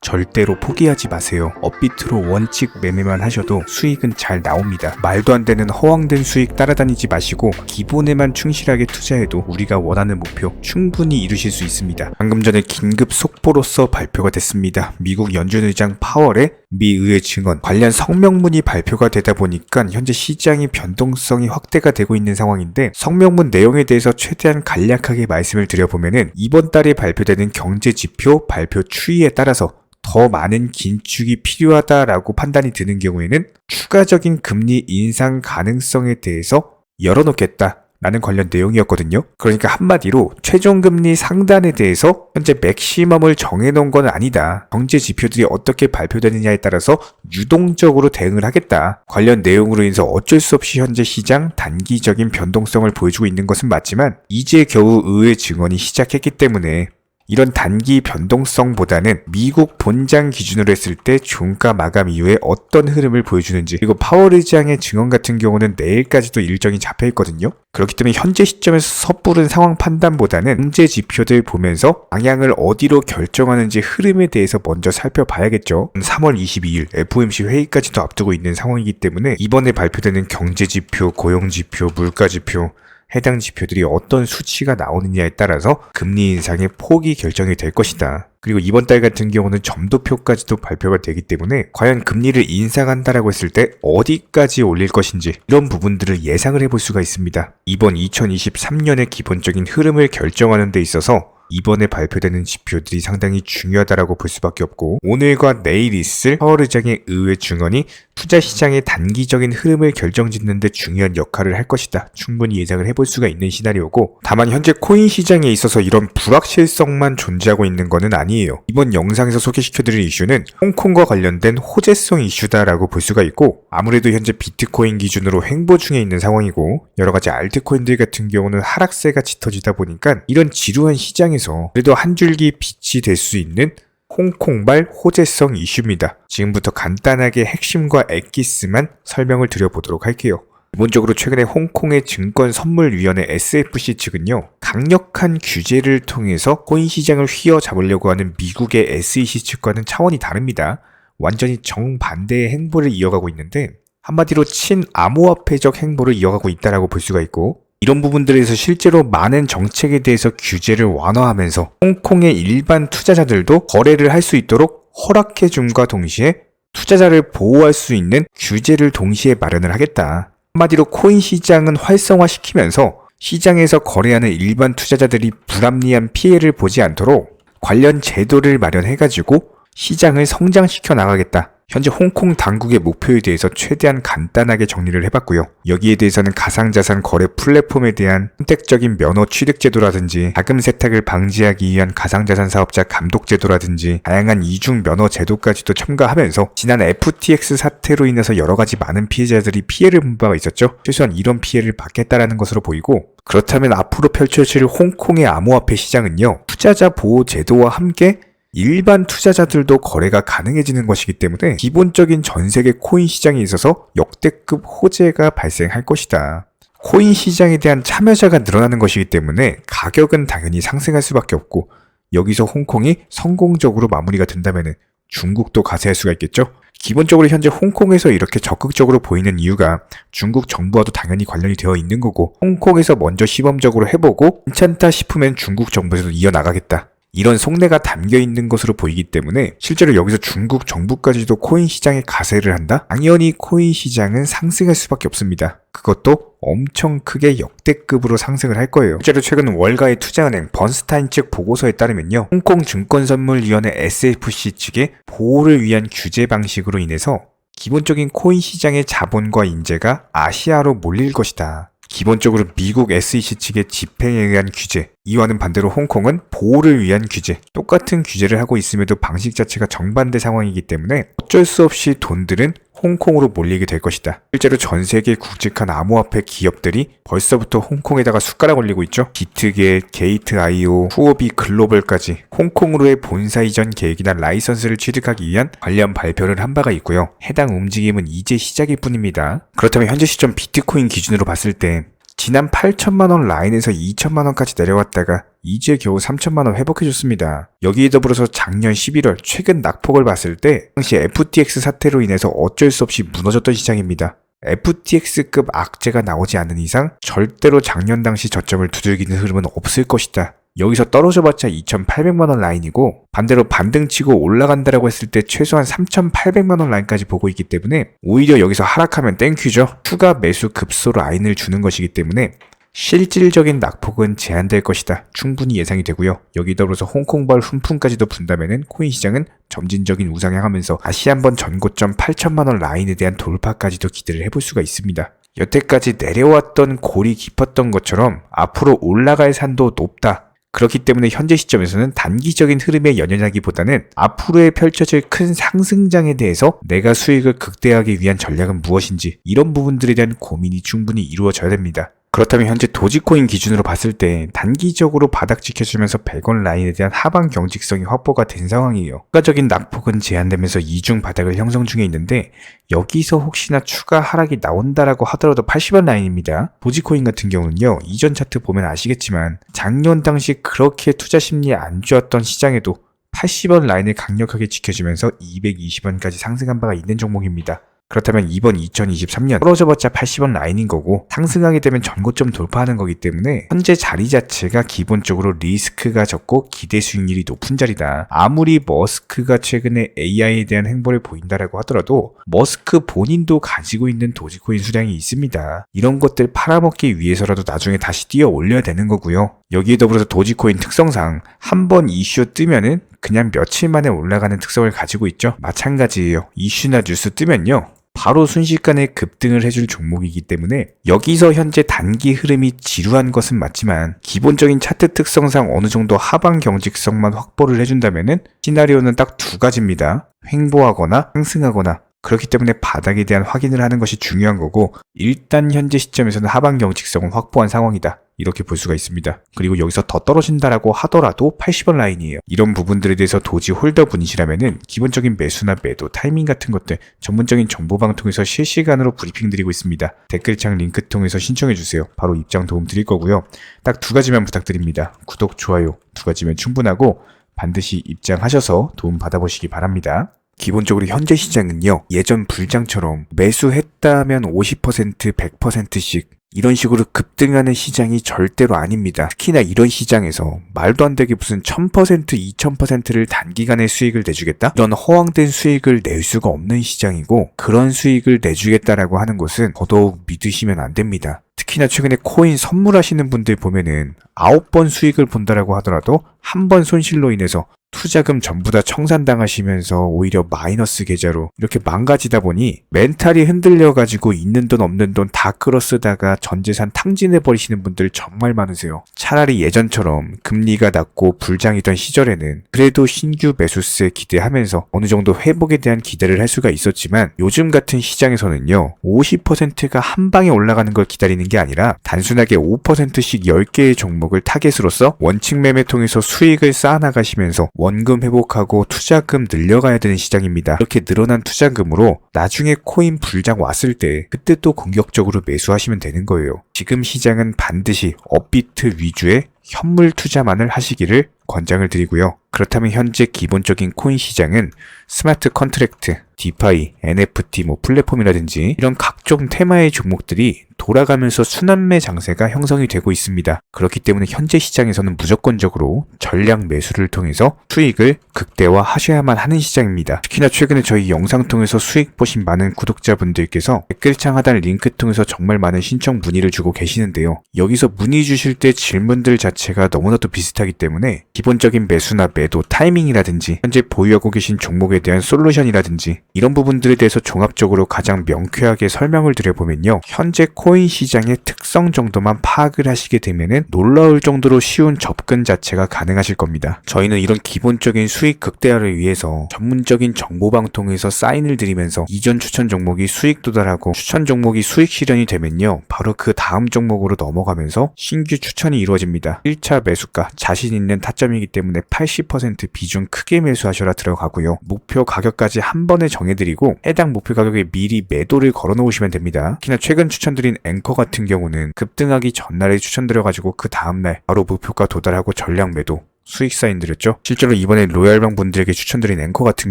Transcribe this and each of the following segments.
절대로 포기하지 마세요. 업비트로 원칙 매매만 하셔도 수익은 잘 나옵니다. 말도 안 되는 허황된 수익 따라다니지 마시고 기본에만 충실하게 투자해도 우리가 원하는 목표 충분히 이루실 수 있습니다. 방금 전에 긴급 속보로서 발표가 됐습니다. 미국 연준 의장 파월의 미 의회 증언 관련 성명문이 발표가 되다 보니까 현재 시장의 변동성이 확대가 되고 있는 상황인데, 성명문 내용에 대해서 최대한 간략하게 말씀을 드려보면은 이번 달에 발표되는 경제 지표 발표 추이에 따라서 더 많은 긴축이 필요하다라고 판단이 드는 경우에는 추가적인 금리 인상 가능성에 대해서 열어놓겠다 라는 관련 내용이었거든요. 그러니까 한마디로 최종금리 상단에 대해서 현재 맥시멈을 정해놓은 건 아니다. 경제 지표들이 어떻게 발표되느냐에 따라서 유동적으로 대응을 하겠다. 관련 내용으로 인해서 어쩔 수 없이 현재 시장 단기적인 변동성을 보여주고 있는 것은 맞지만 이제 겨우 의회 증언이 시작했기 때문에 이런 단기 변동성보다는 미국 본장 기준으로 했을 때 종가 마감 이후에 어떤 흐름을 보여주는지, 그리고 파월 의장의 증언 같은 경우는 내일까지도 일정이 잡혀있거든요. 그렇기 때문에 현재 시점에서 섣부른 상황 판단보다는 경제 지표들 보면서 방향을 어디로 결정하는지 흐름에 대해서 먼저 살펴봐야겠죠. 3월 22일 FOMC 회의까지도 앞두고 있는 상황이기 때문에 이번에 발표되는 경제 지표, 고용 지표, 물가 지표, 해당 지표들이 어떤 수치가 나오느냐에 따라서 금리 인상의 폭이 결정이 될 것이다. 그리고 이번 달 같은 경우는 점도표까지도 발표가 되기 때문에 과연 금리를 인상한다라고 했을 때 어디까지 올릴 것인지 이런 부분들을 예상을 해볼 수가 있습니다. 이번 2023년의 기본적인 흐름을 결정하는 데 있어서 이번에 발표되는 지표들이 상당히 중요하다라고 볼 수밖에 없고, 오늘과 내일 있을 파월 의장의 의회 증언이 투자 시장의 단기적인 흐름을 결정짓는 데 중요한 역할을 할 것이다. 충분히 예상을 해볼 수가 있는 시나리오고, 다만 현재 코인 시장에 있어서 이런 불확실성만 존재하고 있는 것은 아니에요. 이번 영상에서 소개시켜드릴 이슈는 홍콩과 관련된 호재성 이슈다라고 볼 수가 있고, 아무래도 현재 비트코인 기준으로 횡보 중에 있는 상황이고 여러가지 알트코인들 같은 경우는 하락세가 짙어지다 보니까 이런 지루한 시장에 그래도 한 줄기 빛이 될 수 있는 홍콩발 호재성 이슈입니다. 지금부터 간단하게 핵심과 엑기스만 설명을 드려보도록 할게요. 기본적으로 최근에 홍콩의 증권선물위원회 SFC 측은요, 강력한 규제를 통해서 코인 시장을 휘어잡으려고 하는 미국의 SEC 측과는 차원이 다릅니다. 완전히 정반대의 행보를 이어가고 있는데, 한마디로 친암호화폐적 행보를 이어가고 있다라고 볼 수가 있고, 이런 부분들에서 실제로 많은 정책에 대해서 규제를 완화하면서 홍콩의 일반 투자자들도 거래를 할 수 있도록 허락해줌과 동시에 투자자를 보호할 수 있는 규제를 동시에 마련을 하겠다. 한마디로 코인 시장은 활성화시키면서 시장에서 거래하는 일반 투자자들이 불합리한 피해를 보지 않도록 관련 제도를 마련해가지고 시장을 성장시켜 나가겠다. 현재 홍콩 당국의 목표에 대해서 최대한 간단하게 정리를 해봤고요. 여기에 대해서는 가상자산 거래 플랫폼에 대한 선택적인 면허 취득 제도라든지 자금 세탁을 방지하기 위한 가상자산 사업자 감독 제도라든지 다양한 이중 면허 제도까지도 첨가하면서 지난 FTX 사태로 인해서 여러가지 많은 피해자들이 피해를 본 바가 있었죠. 최소한 이런 피해를 받겠다라는 것으로 보이고, 그렇다면 앞으로 펼쳐질 홍콩의 암호화폐 시장은요, 투자자 보호 제도와 함께 일반 투자자들도 거래가 가능해지는 것이기 때문에 기본적인 전세계 코인 시장에 있어서 역대급 호재가 발생할 것이다. 코인 시장에 대한 참여자가 늘어나는 것이기 때문에 가격은 당연히 상승할 수밖에 없고, 여기서 홍콩이 성공적으로 마무리가 된다면 중국도 가세할 수가 있겠죠. 기본적으로 현재 홍콩에서 이렇게 적극적으로 보이는 이유가 중국 정부와도 당연히 관련이 되어 있는 거고, 홍콩에서 먼저 시범적으로 해보고 괜찮다 싶으면 중국 정부에서도 이어나가겠다, 이런 속내가 담겨있는 것으로 보이기 때문에 실제로 여기서 중국 정부까지도 코인 시장에 가세를 한다? 당연히 코인 시장은 상승할 수밖에 없습니다. 그것도 엄청 크게 역대급으로 상승을 할 거예요. 실제로 최근 월가의 투자은행 번스타인 측 보고서에 따르면요, 홍콩 증권선물위원회 SFC 측의 보호를 위한 규제 방식으로 인해서 기본적인 코인 시장의 자본과 인재가 아시아로 몰릴 것이다. 기본적으로 미국 SEC 측의 집행에 의한 규제, 이와는 반대로 홍콩은 보호를 위한 규제, 똑같은 규제를 하고 있음에도 방식 자체가 정반대 상황이기 때문에 어쩔 수 없이 돈들은 홍콩으로 몰리게 될 것이다. 실제로 전 세계 굵직한 암호화폐 기업들이 벌써부터 홍콩에다가 숟가락 올리고 있죠. 비트겟, 게이트.io, 후오비 글로벌까지 홍콩으로의 본사 이전 계획이나 라이선스를 취득하기 위한 관련 발표를 한 바가 있고요. 해당 움직임은 이제 시작일 뿐입니다. 그렇다면 현재 시점 비트코인 기준으로 봤을 때 지난 8천만원 라인에서 2천만원까지 내려왔다가 이제 겨우 3천만원 회복해줬습니다. 여기에 더불어서 작년 11월 최근 낙폭을 봤을 때 당시 FTX 사태로 인해서 어쩔 수 없이 무너졌던 시장입니다. FTX급 악재가 나오지 않는 이상 절대로 작년 당시 저점을 두들기는 흐름은 없을 것이다. 여기서 떨어져봤자 2,800만원 라인이고 반대로 반등치고 올라간다라고 했을 때 최소한 3,800만원 라인까지 보고 있기 때문에 오히려 여기서 하락하면 땡큐죠. 추가 매수 급소 라인을 주는 것이기 때문에 실질적인 낙폭은 제한될 것이다. 충분히 예상이 되고요. 여기 더불어서 홍콩발 훈풍까지도 분다면은 코인 시장은 점진적인 우상향하면서 다시 한번 전고점 8천만원 라인에 대한 돌파까지도 기대를 해볼 수가 있습니다. 여태까지 내려왔던 골이 깊었던 것처럼 앞으로 올라갈 산도 높다. 그렇기 때문에 현재 시점에서는 단기적인 흐름에 연연하기보다는 앞으로에 펼쳐질 큰 상승장에 대해서 내가 수익을 극대화하기 위한 전략은 무엇인지 이런 부분들에 대한 고민이 충분히 이루어져야 됩니다. 그렇다면 현재 도지코인 기준으로 봤을 때 단기적으로 바닥 지켜주면서 100원 라인에 대한 하방 경직성이 확보가 된 상황이에요. 추가적인 낙폭은 제한되면서 이중 바닥을 형성 중에 있는데 여기서 혹시나 추가 하락이 나온다라고 하더라도 80원 라인입니다. 도지코인 같은 경우는요. 이전 차트 보면 아시겠지만 작년 당시 그렇게 투자 심리에 안 좋았던 시장에도 80원 라인을 강력하게 지켜주면서 220원까지 상승한 바가 있는 종목입니다. 그렇다면 이번 2023년 떨어져봤자 80원 라인인 거고 상승하게 되면 전고점 돌파하는 거기 때문에 현재 자리 자체가 기본적으로 리스크가 적고 기대 수익률이 높은 자리다. 아무리 머스크가 최근에 AI에 대한 행보를 보인다라고 하더라도 머스크 본인도 가지고 있는 도지코인 수량이 있습니다. 이런 것들 팔아먹기 위해서라도 나중에 다시 뛰어 올려야 되는 거고요. 여기에 더불어서 도지코인 특성상 한번 이슈 뜨면은 그냥 며칠 만에 올라가는 특성을 가지고 있죠. 마찬가지예요. 이슈나 뉴스 뜨면요. 바로 순식간에 급등을 해줄 종목이기 때문에 여기서 현재 단기 흐름이 지루한 것은 맞지만 기본적인 차트 특성상 어느 정도 하방 경직성만 확보를 해준다면은 시나리오는 딱 두 가지입니다. 횡보하거나 상승하거나. 그렇기 때문에 바닥에 대한 확인을 하는 것이 중요한 거고 일단 현재 시점에서는 하방 경직성은 확보한 상황이다. 이렇게 볼 수가 있습니다. 그리고 여기서 더 떨어진다라고 하더라도 80원 라인이에요. 이런 부분들에 대해서 도지 홀더분이시라면은 기본적인 매수나 매도 타이밍 같은 것들 전문적인 정보방 통해서 실시간으로 브리핑 드리고 있습니다. 댓글창 링크 통해서 신청해주세요. 바로 입장 도움 드릴 거고요. 딱 두 가지만 부탁드립니다. 구독, 좋아요 두 가지면 충분하고 반드시 입장하셔서 도움 받아보시기 바랍니다. 기본적으로 현재 시장은요. 예전 불장처럼 매수했다면 50%, 100%씩 이런 식으로 급등하는 시장이 절대로 아닙니다. 특히나 이런 시장에서 말도 안 되게 무슨 1000%, 2000%를 단기간에 수익을 내주겠다? 이런 허황된 수익을 낼 수가 없는 시장이고 그런 수익을 내주겠다라고 하는 것은 더더욱 믿으시면 안 됩니다. 특히나 최근에 코인 선물하시는 분들 보면은 9번 수익을 본다라고 하더라도 한 번 손실로 인해서 투자금 전부 다 청산당하시면서 오히려 마이너스 계좌로 이렇게 망가지다 보니 멘탈이 흔들려가지고 있는 돈 없는 돈 다 끌어쓰다가 전재산 탕진해버리시는 분들 정말 많으세요. 차라리 예전처럼 금리가 낮고 불장이던 시절에는 그래도 신규 매수세 기대하면서 어느 정도 회복에 대한 기대를 할 수가 있었지만 요즘 같은 시장에서는요 50%가 한 방에 올라가는 걸 기다리는 게 아니라 단순하게 5%씩 10개의 종목을 타겟으로서 원칙 매매 통해서 수익을 쌓아나가시면서 원금 회복하고 투자금 늘려가야 되는 시장입니다. 이렇게 늘어난 투자금으로 나중에 코인 불장 왔을 때 그때 또 공격적으로 매수하시면 되는 거예요. 지금 시장은 반드시 업비트 위주의 현물 투자만을 하시기를 권장을 드리고요. 그렇다면 현재 기본적인 코인 시장은 스마트 컨트랙트, 디파이, NFT, 플랫폼이라든지 이런 각종 테마의 종목들이 돌아가면서 순환매 장세가 형성이 되고 있습니다. 그렇기 때문에 현재 시장에서는 무조건적으로 전략 매수를 통해서 수익을 극대화하셔야만 하는 시장입니다. 특히나 최근에 저희 영상 통해서 수익 보신 많은 구독자분들께서 댓글창 하단 링크 통해서 정말 많은 신청 문의를 주고 계시는데요. 여기서 문의 주실 때 질문들 자체가 너무나도 비슷하기 때문에 기본적인 매수나 매도 타이밍이라든지 현재 보유하고 계신 종목에 대한 솔루션이라든지 이런 부분들에 대해서 종합적으로 가장 명쾌하게 설명을 드려보면요. 현재 코인 시장의 특성 정도만 파악을 하시게 되면은 놀라울 정도로 쉬운 접근 자체가 가능하실 겁니다. 저희는 이런 기본적인 수익 극대화를 위해서 전문적인 정보방 통해서 사인을 드리면서 이전 추천 종목이 수익 도달하고 추천 종목이 수익 실현이 되면요. 바로 그 다음 종목으로 넘어가면서 신규 추천이 이루어집니다. 1차 매수가 자신 있는 타점이기 때문에 80% 비중 크게 매수하셔라 들어가고요. 목표 가격까지 한 번에 정해드리고 해당 목표 가격에 미리 매도를 걸어 놓으시면 됩니다. 특히나 최근 추천드린 앵커 같은 경우는 급등하기 전날에 추천드려가지고 그 다음날 바로 목표가 도달하고 전량 매도 수익 사인드렸죠. 실제로 이번에 로얄방 분들에게 추천드린 앵커 같은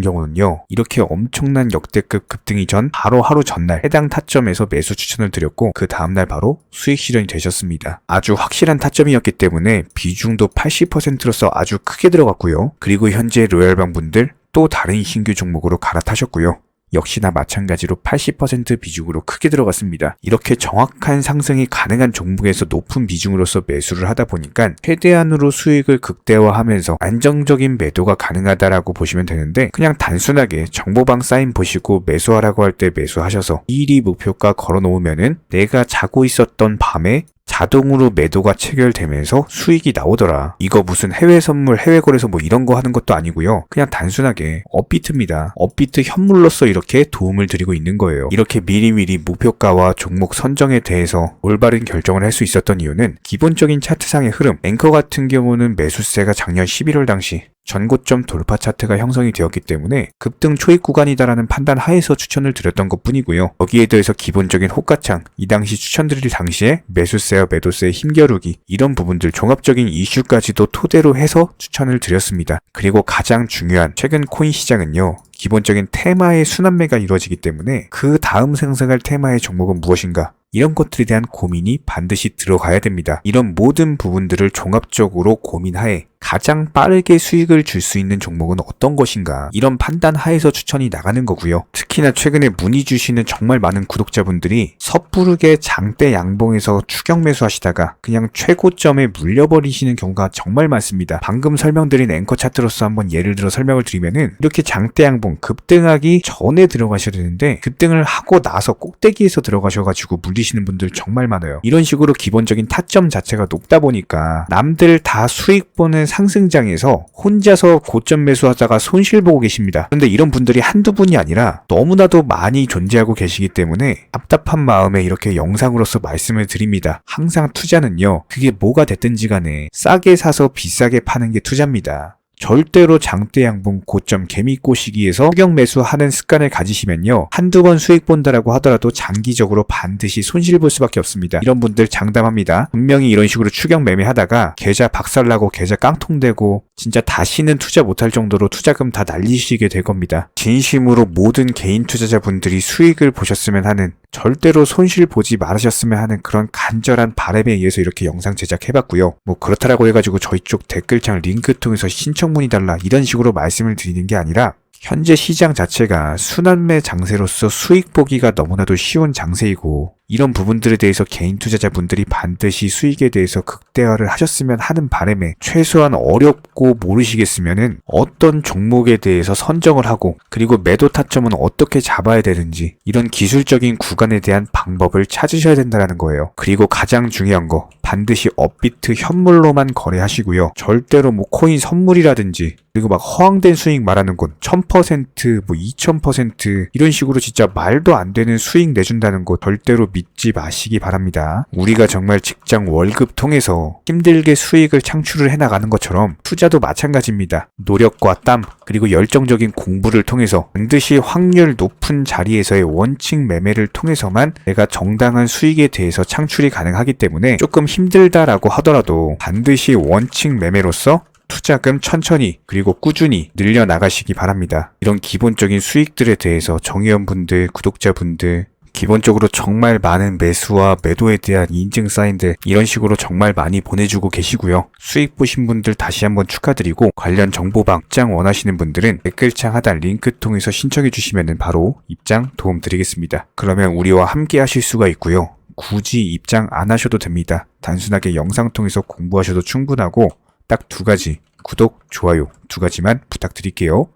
경우는요, 이렇게 엄청난 역대급 급등이 전 바로 하루 전날 해당 타점에서 매수 추천을 드렸고 그 다음날 바로 수익 실현이 되셨습니다. 아주 확실한 타점이었기 때문에 비중도 80%로서 아주 크게 들어갔고요. 그리고 현재 로얄방 분들 또 다른 신규 종목으로 갈아타셨고요. 역시나 마찬가지로 80% 비중으로 크게 들어갔습니다. 이렇게 정확한 상승이 가능한 종목에서 높은 비중으로서 매수를 하다 보니까 최대한으로 수익을 극대화하면서 안정적인 매도가 가능하다라고 보시면 되는데, 그냥 단순하게 정보방 사인 보시고 매수하라고 할 때 매수하셔서 일이 목표가 걸어놓으면은 내가 자고 있었던 밤에 자동으로 매도가 체결되면서 수익이 나오더라. 이거 무슨 해외 선물, 해외 거래소 뭐 이런 거 하는 것도 아니고요. 그냥 단순하게 업비트입니다. 업비트 현물로서 이렇게 도움을 드리고 있는 거예요. 이렇게 미리미리 목표가와 종목 선정에 대해서 올바른 결정을 할 수 있었던 이유는 기본적인 차트상의 흐름, 앵커 같은 경우는 매수세가 작년 11월 당시 전고점 돌파 차트가 형성이 되었기 때문에 급등 초입 구간이다라는 판단 하에서 추천을 드렸던 것 뿐이고요. 여기에 대해서 기본적인 호가창, 이 당시 추천드릴 당시에 매수세와 매도세의 힘겨루기, 이런 부분들 종합적인 이슈까지도 토대로 해서 추천을 드렸습니다. 그리고 가장 중요한 최근 코인 시장은요, 기본적인 테마의 순환매가 이루어지기 때문에 그 다음 상승할 테마의 종목은 무엇인가, 이런 것들에 대한 고민이 반드시 들어가야 됩니다. 이런 모든 부분들을 종합적으로 고민하에 가장 빠르게 수익을 줄 수 있는 종목은 어떤 것인가, 이런 판단 하에서 추천이 나가는 거고요. 특히나 최근에 문의 주시는 정말 많은 구독자분들이 섣부르게 장대 양봉에서 추격 매수하시다가 그냥 최고점에 물려버리시는 경우가 정말 많습니다. 방금 설명드린 앵커 차트로서 한번 예를 들어 설명을 드리면은, 이렇게 장대 양봉 급등하기 전에 들어가셔야 되는데 급등을 하고 나서 꼭대기에서 들어가셔가지고 물리시는 분들 정말 많아요. 이런 식으로 기본적인 타점 자체가 높다 보니까 남들 다 수익 보는 상승장에서 혼자서 고점 매수하다가 손실 보고 계십니다. 그런데 이런 분들이 한두 분이 아니라 너무나도 많이 존재하고 계시기 때문에 답답한 마음에 이렇게 영상으로서 말씀을 드립니다. 항상 투자는요, 그게 뭐가 됐든지 간에 싸게 사서 비싸게 파는 게 투자입니다. 절대로 장대 양봉 고점 개미 꼬시기에서 추격 매수하는 습관을 가지시면요, 한두 번 수익 본다라고 하더라도 장기적으로 반드시 손실 볼 수밖에 없습니다. 이런 분들 장담합니다. 분명히 이런 식으로 추격 매매하다가 계좌 박살나고 계좌 깡통되고 진짜 다시는 투자 못할 정도로 투자금 다 날리시게 될 겁니다. 진심으로 모든 개인 투자자분들이 수익을 보셨으면 하는, 절대로 손실 보지 말으셨으면 하는 그런 간절한 바람에 의해서 이렇게 영상 제작해봤고요. 뭐 그렇다라고 해가지고 저희 쪽 댓글창 링크 통해서 신청문의 달라 이런 식으로 말씀을 드리는 게 아니라, 현재 시장 자체가 순환매 장세로서 수익 보기가 너무나도 쉬운 장세이고, 이런 부분들에 대해서 개인 투자자분들이 반드시 수익에 대해서 극대화를 하셨으면 하는 바람에 최소한 어렵고 모르시겠으면은 어떤 종목에 대해서 선정을 하고, 그리고 매도 타점은 어떻게 잡아야 되는지, 이런 기술적인 구간에 대한 방법을 찾으셔야 된다는 거예요. 그리고 가장 중요한 거, 반드시 업비트 현물로만 거래하시고요. 절대로 뭐 코인 선물이라든지, 그리고 막 허황된 수익 말하는 곳 1000%, 뭐 2000% 이런 식으로 진짜 말도 안 되는 수익 내준다는 거 절대로 믿지 마시기 바랍니다. 우리가 정말 직장 월급 통해서 힘들게 수익을 창출을 해나가는 것처럼 투자도 마찬가지입니다. 노력과 땀, 그리고 열정적인 공부를 통해서 반드시 확률 높은 자리에서의 원칙 매매를 통해서만 내가 정당한 수익에 대해서 창출이 가능하기 때문에 조금 힘들다라고 하더라도 반드시 원칙 매매로서 투자금 천천히 그리고 꾸준히 늘려나가시기 바랍니다. 이런 기본적인 수익들에 대해서 정의원분들, 구독자분들, 기본적으로 정말 많은 매수와 매도에 대한 인증 사인들 이런 식으로 정말 많이 보내주고 계시고요. 수익 보신 분들 다시 한번 축하드리고, 관련 정보방 입장 원하시는 분들은 댓글창 하단 링크 통해서 신청해 주시면 바로 입장 도움 드리겠습니다. 그러면 우리와 함께 하실 수가 있고요. 굳이 입장 안 하셔도 됩니다. 단순하게 영상 통해서 공부하셔도 충분하고, 딱 두 가지, 구독, 좋아요 두 가지만 부탁드릴게요.